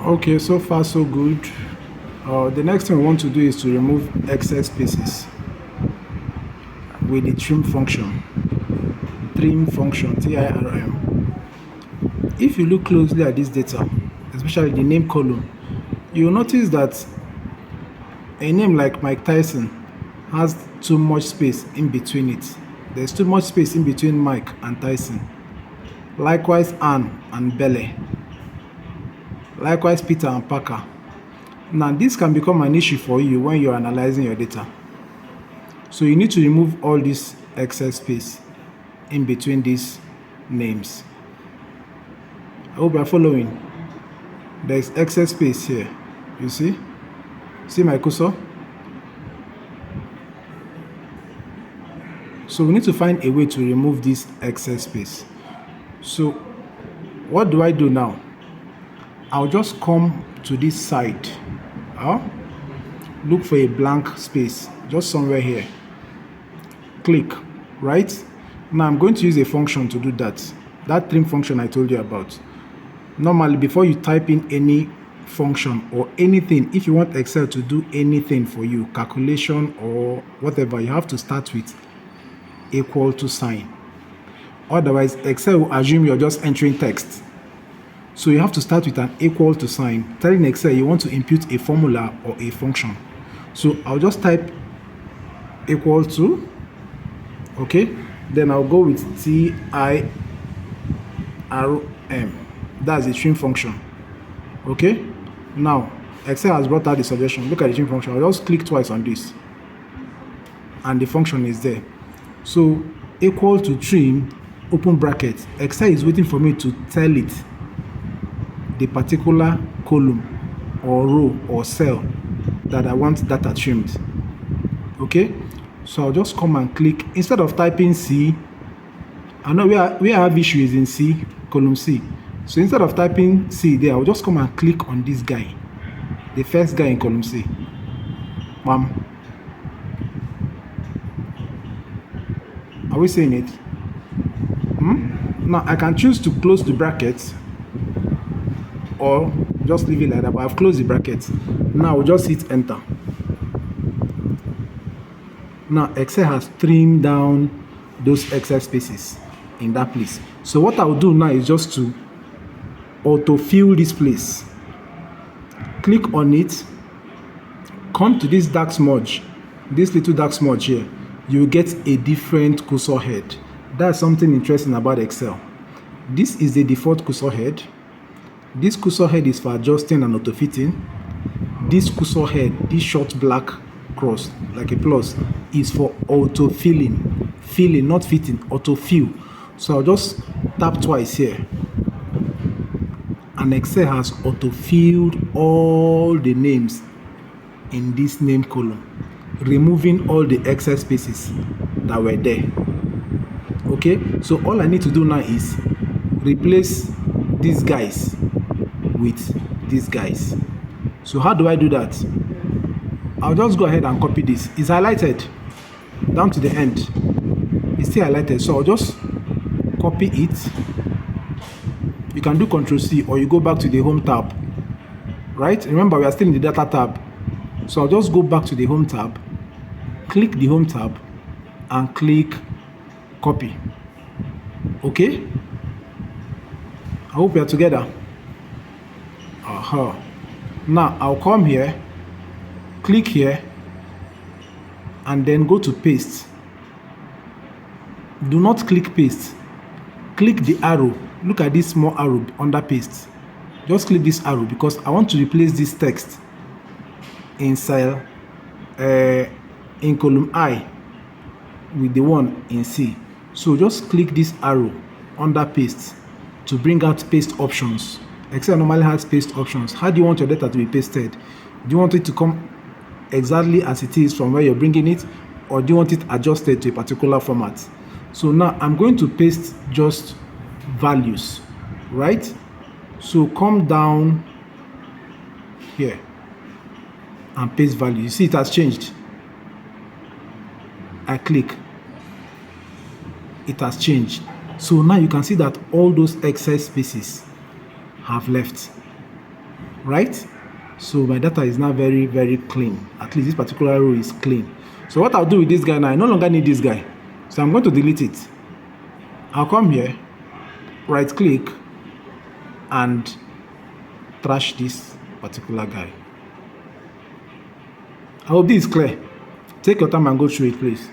Okay, so far so good. The next thing we want to do is to remove excess spaces with the trim function. Trim function, TIRM. If you look closely at this data, especially the name column, you'll notice that a name like Mike Tyson has too much space in between it. There's too much space in between Mike and Tyson. Likewise, Ann and Belle. Likewise, Peter and Parker. Now, this can become an issue for you when you're analyzing your data. So you need to remove all this excess space in between these names. I hope you're following. There's excess space here. You see? See my cursor? So we need to find a way to remove this excess space. So what do I do now? I'll just come to this side. Look for a blank space, just somewhere here. Click, right? Now I'm going to use a function to do that. That trim function I told you about. Normally, before you type in any function or anything, if you want Excel to do anything for you, calculation or whatever, you have to start with equal to sign. Otherwise, Excel will assume you're just entering text. So you have to start with an equal to sign, telling Excel you want to input a formula or a function. So I'll just type equal to, okay? Then I'll go with TIRM. That's the trim function. Okay? Now, Excel has brought out the suggestion. Look at the trim function. I'll just click twice on this. And the function is there. So, equal to trim, open bracket. Excel is waiting for me to tell it the particular column or row or cell that I want data trimmed. Okay? So I'll just come and click. Instead of typing C, I know where I have issue is in C, column C. So instead of typing C there, I'll just come and click on this guy, the first guy in column C. Are we seeing it? Now I can choose to close the brackets or just leave it like that, but I've closed the brackets. Now I'll just hit enter. Now Excel has trimmed down those excess spaces in that place. So what I'll do now is just to autofill this place. Click on it, come to this dark smudge, this little dark smudge here. You will get a different cursor head. That's something interesting about Excel. This is the default cursor head. This cursor head is for adjusting and auto-fitting. This cursor head, this short black cross, like a plus, is for auto-filling. Filling, not fitting, auto-fill. So I'll just tap twice here. And Excel has auto-filled all the names in this name column, removing all the excess spaces that were there. Okay, so all I need to do now is replace these guys with these guys. So how do I do that? I'll just go ahead and copy this. It's highlighted down to the end. It's still highlighted, so I'll just copy it. You can do Ctrl+C or you go back to the Home tab. Right? Remember, we are still in the Data tab. So I'll just go back to the Home tab, click the Home tab, and click Copy. Okay? I hope we are together. Now I'll come here, click here, and then go to Paste. Do not click Paste. Click the arrow. Look at this small arrow under Paste. Just click this arrow because I want to replace this text in cell in column I with the one in C. So just click this arrow under Paste to bring out paste options. Excel normally has paste options. How do you want your data to be pasted? Do you want it to come exactly as it is from where you're bringing it, or do you want it adjusted to a particular format? So now I'm going to paste just values, right? So come down here and paste value. You see it has changed. I click. It has changed. So now you can see that all those excess spaces have left. right? So my data is now very, very clean. At least this particular row is clean. So what I'll do with this guy now, I no longer need this guy. So I'm going to delete it. I'll come here, right click, and trash this particular guy. I hope this is clear. Take your time and go through it, please.